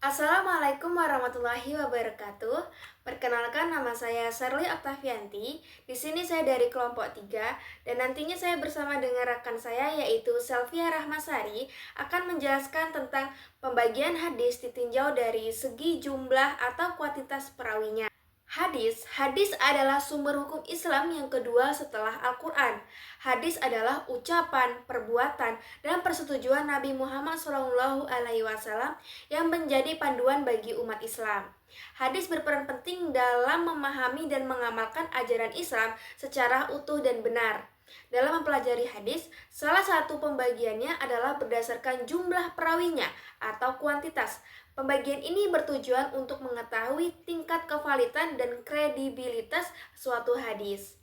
Assalamualaikum warahmatullahi wabarakatuh. Perkenalkan, nama saya Sherly Octavianti. Di sini saya dari kelompok 3 dan nantinya saya bersama dengan rekan saya yaitu Selvia Rahmasari akan menjelaskan tentang pembagian hadis ditinjau dari segi jumlah atau kuantitas perawinya. Hadis adalah sumber hukum Islam yang kedua setelah Al-Quran. Hadis adalah ucapan, perbuatan, dan persetujuan Nabi Muhammad SAW yang menjadi panduan bagi umat Islam. Hadis berperan penting dalam memahami dan mengamalkan ajaran Islam secara utuh dan benar. Dalam mempelajari hadis, salah satu pembagiannya adalah berdasarkan jumlah perawinya atau kuantitas. Pembagian ini bertujuan untuk mengetahui tingkat kevalitan dan kredibilitas suatu hadis.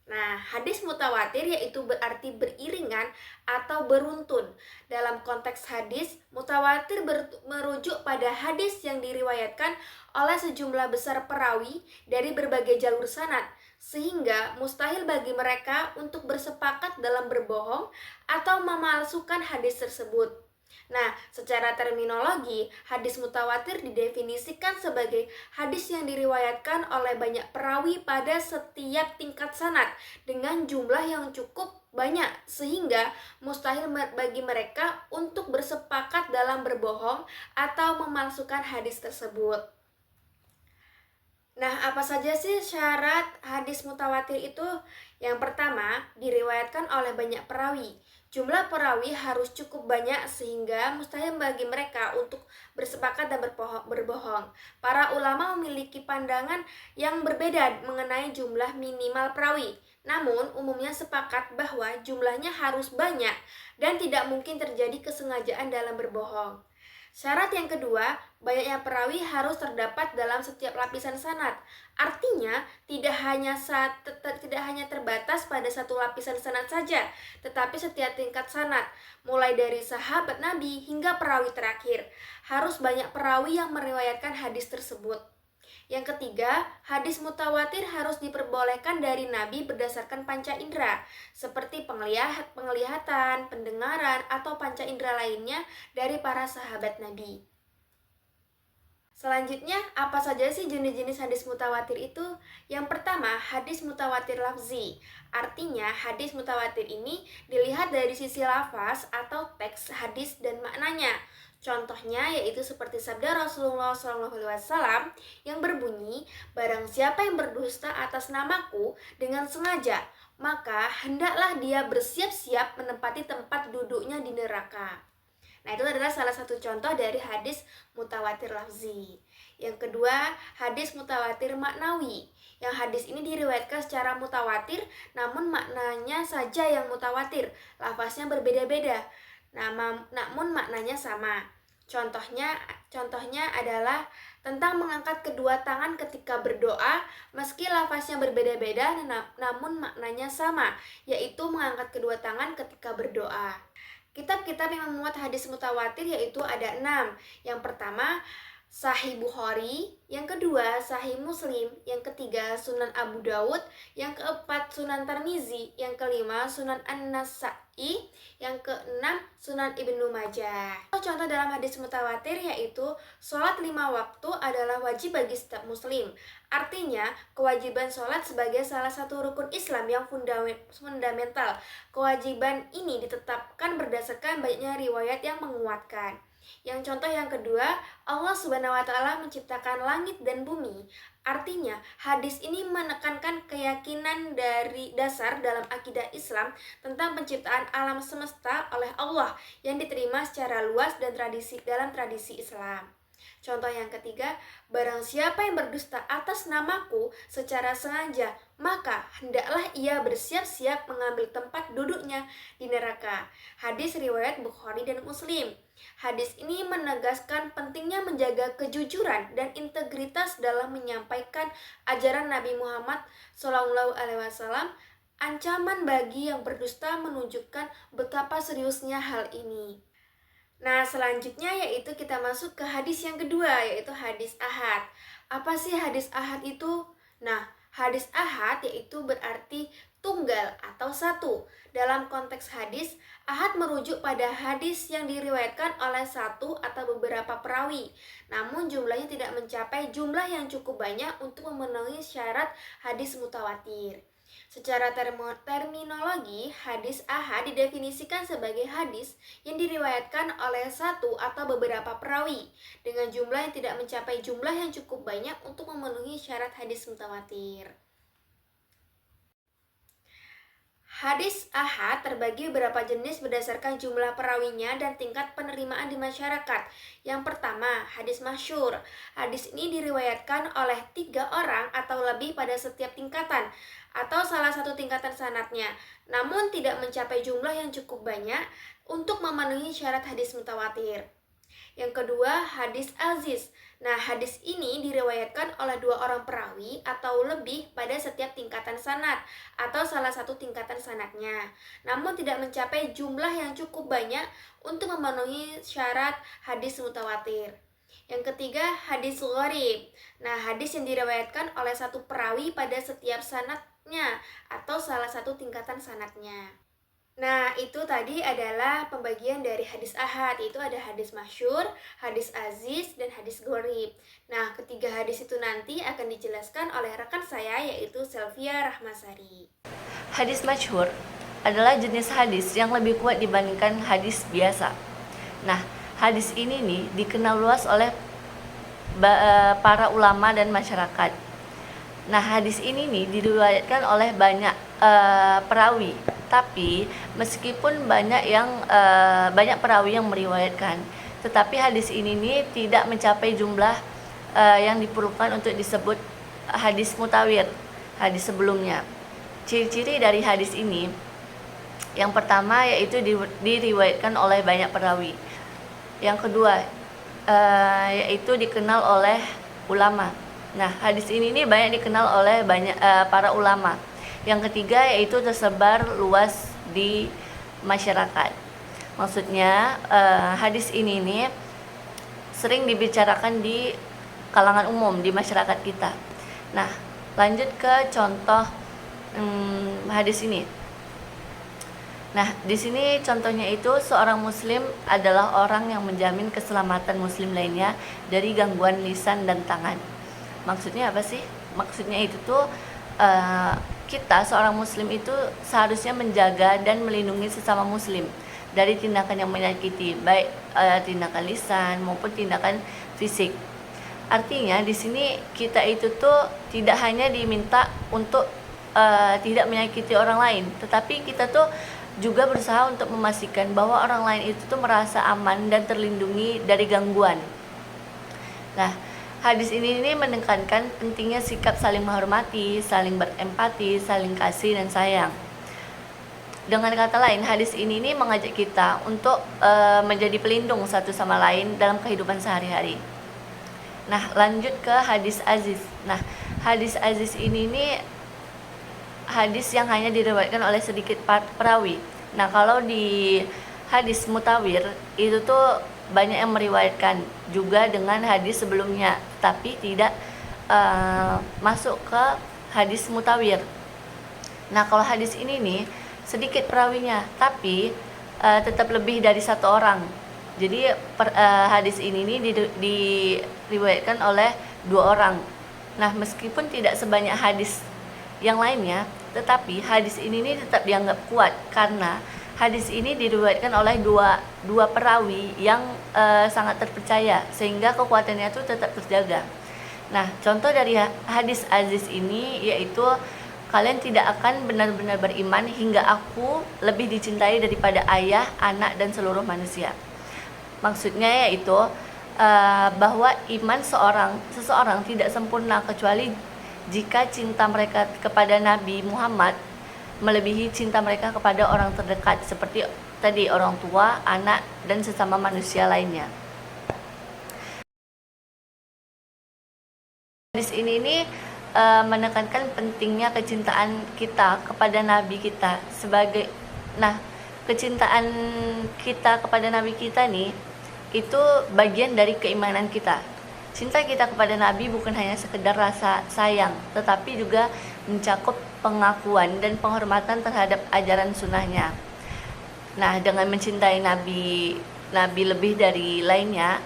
Nah, hadis mutawatir yaitu berarti beriringan atau beruntun. Dalam konteks hadis, mutawatir merujuk pada hadis yang diriwayatkan oleh sejumlah besar perawi dari berbagai jalur sanad, sehingga mustahil bagi mereka untuk bersepakat dalam berbohong atau memalsukan hadis tersebut. Nah, secara terminologi, hadis mutawatir didefinisikan sebagai hadis yang diriwayatkan oleh banyak perawi pada setiap tingkat sanad dengan jumlah yang cukup banyak sehingga mustahil bagi mereka untuk bersepakat dalam berbohong atau memalsukan hadis tersebut. Nah, apa saja sih syarat hadis mutawatir itu? Yang pertama, diriwayatkan oleh banyak perawi. Jumlah perawi harus cukup banyak sehingga mustahil bagi mereka untuk bersepakat dan berbohong. Para ulama memiliki pandangan yang berbeda mengenai jumlah minimal perawi. Namun, umumnya sepakat bahwa jumlahnya harus banyak dan tidak mungkin terjadi kesengajaan dalam berbohong. Syarat yang kedua, banyaknya perawi harus terdapat dalam setiap lapisan sanad. Artinya, tidak hanya terbatas pada satu lapisan sanad saja, tetapi setiap tingkat sanad, mulai dari sahabat Nabi hingga perawi terakhir. Harus banyak perawi yang meriwayatkan hadis tersebut. Yang ketiga, hadis mutawatir harus diperbolehkan dari Nabi berdasarkan panca indera, seperti penglihatan, pendengaran, atau panca indera lainnya dari para sahabat Nabi. Selanjutnya, apa saja sih jenis-jenis hadis mutawatir itu? Yang pertama, hadis mutawatir lafzi. Artinya, hadis mutawatir ini dilihat dari sisi lafaz atau teks hadis dan maknanya. Contohnya yaitu seperti sabda Rasulullah SAW yang berbunyi, barang siapa yang berdusta atas namaku dengan sengaja, maka hendaklah dia bersiap-siap menempati tempat duduknya di neraka. Nah, itu adalah salah satu contoh dari hadis mutawatir lafzi. Yang kedua, hadis mutawatir maknawi. Yang hadis ini diriwayatkan secara mutawatir, namun maknanya saja yang mutawatir. Lafaznya berbeda-beda, namun maknanya sama. Contohnya adalah tentang mengangkat kedua tangan ketika berdoa, meski lafaznya berbeda-beda namun maknanya sama, yaitu mengangkat kedua tangan ketika berdoa. Kitab-kitab yang memuat hadis mutawatir yaitu ada 6. Yang pertama, Sahih Bukhari, yang kedua Sahih Muslim, yang ketiga Sunan Abu Daud, yang keempat Sunan Tirmizi, yang kelima Sunan An-Nasa'i, yang keenam Sunan Ibnu Majah. Contoh dalam hadis mutawatir yaitu sholat 5 waktu adalah wajib bagi setiap muslim. Artinya, kewajiban sholat sebagai salah satu rukun Islam yang fundamental. Kewajiban ini ditetapkan berdasarkan banyaknya riwayat yang menguatkan. Yang contoh yang kedua, Allah Subhanahu wa Ta'ala menciptakan langit dan bumi. Artinya, hadis ini menekankan keyakinan dari dasar dalam akidah Islam tentang penciptaan alam semesta oleh Allah yang diterima secara luas dan dalam tradisi Islam. Contoh yang ketiga, barang siapa yang berdusta atas namaku secara sengaja, maka hendaklah ia bersiap-siap mengambil tempat duduknya di neraka. Hadis riwayat Bukhari dan Muslim. Hadis ini menegaskan pentingnya menjaga kejujuran dan integritas dalam menyampaikan ajaran Nabi Muhammad SAW. Ancaman bagi yang berdusta menunjukkan betapa seriusnya hal ini. Nah, selanjutnya yaitu kita masuk ke hadis yang kedua, yaitu hadis ahad. Apa sih hadis ahad itu? Nah, hadis ahad yaitu berarti tunggal atau satu. Dalam konteks hadis, ahad merujuk pada hadis yang diriwayatkan oleh satu atau beberapa perawi, namun jumlahnya tidak mencapai jumlah yang cukup banyak untuk memenuhi syarat hadis mutawatir. Secara terminologi, hadis ahad didefinisikan sebagai hadis yang diriwayatkan oleh satu atau beberapa perawi dengan jumlah yang tidak mencapai jumlah yang cukup banyak untuk memenuhi syarat hadis mutawatir. Hadis ahad terbagi beberapa jenis berdasarkan jumlah perawinya dan tingkat penerimaan di masyarakat. Yang pertama, hadis masyhur. Hadis ini diriwayatkan oleh 3 orang atau lebih pada setiap tingkatan atau salah satu tingkatan sanadnya, namun tidak mencapai jumlah yang cukup banyak untuk memenuhi syarat hadis mutawatir. Yang kedua, hadis aziz. Nah, hadis ini diriwayatkan oleh 2 orang perawi atau lebih pada setiap tingkatan sanad atau salah satu tingkatan sanadnya, namun tidak mencapai jumlah yang cukup banyak untuk memenuhi syarat hadis mutawatir. Yang ketiga, hadis gharib. Nah, hadis yang diriwayatkan oleh satu perawi pada setiap sanadnya atau salah satu tingkatan sanadnya. Nah, itu tadi adalah pembagian dari hadis ahad, yaitu ada hadis masyhur, hadis aziz, dan hadis gharib. Nah, ketiga hadis itu nanti akan dijelaskan oleh rekan saya, yaitu Selvia Rahmasari. Hadis masyhur adalah jenis hadis yang lebih kuat dibandingkan hadis biasa. Nah, hadis ini nih dikenal luas oleh para ulama dan masyarakat. Nah, hadis ini nih diriwayatkan oleh banyak perawi. Tapi meskipun banyak perawi yang meriwayatkan, tetapi hadis ini nih tidak mencapai jumlah yang diperlukan untuk disebut hadis mutawir, hadis sebelumnya. Ciri-ciri dari hadis ini, yang pertama yaitu diriwayatkan oleh banyak perawi. Yang kedua yaitu dikenal oleh ulama. Nah, hadis ini nih banyak dikenal oleh banyak para ulama. Yang ketiga yaitu tersebar luas di masyarakat. Maksudnya hadis ini nih sering dibicarakan di kalangan umum di masyarakat kita. Nah, lanjut ke contoh hadis ini. Nah, di sini contohnya itu seorang muslim adalah orang yang menjamin keselamatan muslim lainnya dari gangguan lisan dan tangan. Maksudnya apa sih? Maksudnya itu tuh kita seorang muslim itu seharusnya menjaga dan melindungi sesama muslim dari tindakan yang menyakiti, baik tindakan lisan maupun tindakan fisik. Artinya di sini kita itu tuh tidak hanya diminta untuk tidak menyakiti orang lain, tetapi kita tuh juga berusaha untuk memastikan bahwa orang lain itu tuh merasa aman dan terlindungi dari gangguan. Nah, hadis ini menekankan pentingnya sikap saling menghormati, saling berempati, saling kasih dan sayang. Dengan kata lain, hadis ini mengajak kita untuk menjadi pelindung satu sama lain dalam kehidupan sehari-hari. Nah, lanjut ke hadis aziz. Nah, hadis aziz ini hadis yang hanya diriwayatkan oleh sedikit perawi. Nah, kalau di hadis mutawir itu tuh banyak yang meriwayatkan juga dengan hadis sebelumnya, tapi tidak masuk ke hadis mutawir. Nah, kalau hadis ini nih sedikit perawinya, tapi tetap lebih dari satu orang. Jadi hadis ini diriwayatkan oleh 2 orang. Nah, meskipun tidak sebanyak hadis yang lainnya, tetapi hadis ini tetap dianggap kuat karena hadis ini diriwayatkan oleh dua perawi yang sangat terpercaya, sehingga kekuatannya itu tetap terjaga. Nah, contoh dari hadis aziz ini yaitu kalian tidak akan benar-benar beriman hingga aku lebih dicintai daripada ayah, anak, dan seluruh manusia. Maksudnya yaitu bahwa iman seseorang tidak sempurna kecuali jika cinta mereka kepada Nabi Muhammad melebihi cinta mereka kepada orang terdekat seperti tadi orang tua, anak, dan sesama manusia lainnya. Hadis ini menekankan pentingnya kecintaan kita kepada Nabi kita sebagai. Nah, kecintaan kita kepada Nabi kita nih itu bagian dari keimanan kita. Cinta kita kepada Nabi bukan hanya sekedar rasa sayang, tetapi juga mencakup pengakuan dan penghormatan terhadap ajaran sunnahnya. Nah, dengan mencintai Nabi lebih dari lainnya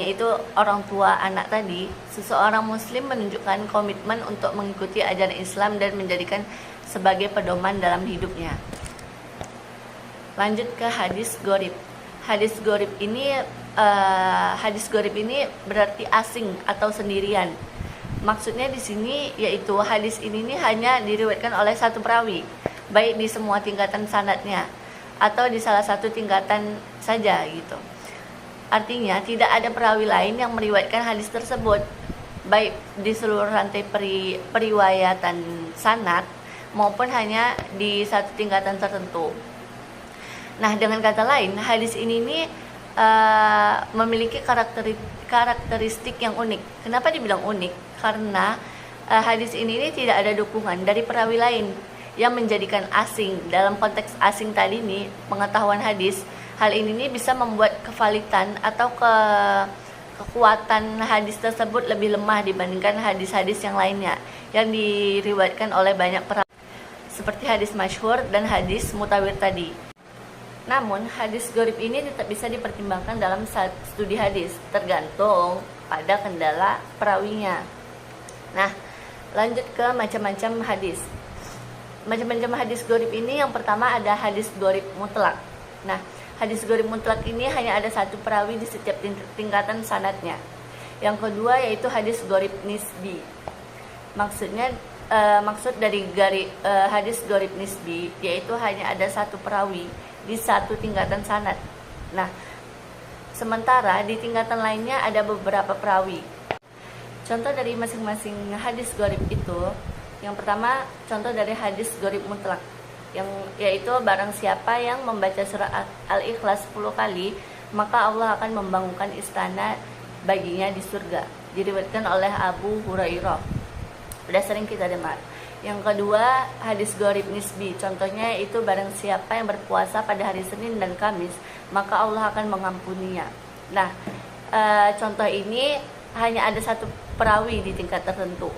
itu orang tua anak tadi, seseorang muslim menunjukkan komitmen untuk mengikuti ajaran Islam dan menjadikan sebagai pedoman dalam hidupnya. Lanjut ke hadis gharib. Hadis gharib ini berarti asing atau sendirian. Maksudnya di sini yaitu hadis ini hanya diriwayatkan oleh satu perawi, baik di semua tingkatan sanadnya atau di salah satu tingkatan saja gitu. Artinya tidak ada perawi lain yang meriwayatkan hadis tersebut, baik di seluruh rantai periwayatan sanad maupun hanya di satu tingkatan tertentu. Nah, dengan kata lain, hadis ini memiliki karakteristik yang unik. Kenapa dibilang unik? Karena hadis ini tidak ada dukungan dari perawi lain yang menjadikan asing. Dalam konteks asing tadi nih, pengetahuan hadis, hal ini bisa membuat kevalitan atau kekuatan hadis tersebut lebih lemah dibandingkan hadis-hadis yang lainnya yang diriwayatkan oleh banyak perawi, seperti hadis masyhur dan hadis mutawir tadi. Namun, hadis gharib ini tetap bisa dipertimbangkan dalam studi hadis, tergantung pada kendala perawinya. Nah, lanjut ke macam-macam hadis. Macam-macam hadis gharib ini, yang pertama ada hadis gharib mutlak. Nah, hadis gharib mutlak ini hanya ada satu perawi di setiap tingkatan sanadnya. Yang kedua yaitu hadis gharib nisbi. Maksud dari hadis gharib nisbi yaitu hanya ada satu perawi di satu tingkatan sanad. Nah, sementara di tingkatan lainnya ada beberapa perawi. Contoh dari masing-masing hadis gharib itu, yang pertama contoh dari hadis gharib mutlak, yaitu barang siapa yang membaca surah Al-Ikhlas 10 kali, maka Allah akan membangunkan istana baginya di surga. Diriwayatkan oleh Abu Hurairah. Sudah sering kita dengar. Yang kedua, hadis gharib nisbi. Contohnya itu barang siapa yang berpuasa pada hari Senin dan Kamis, maka Allah akan mengampuninya. Nah, contoh ini hanya ada satu perawi di tingkat tertentu.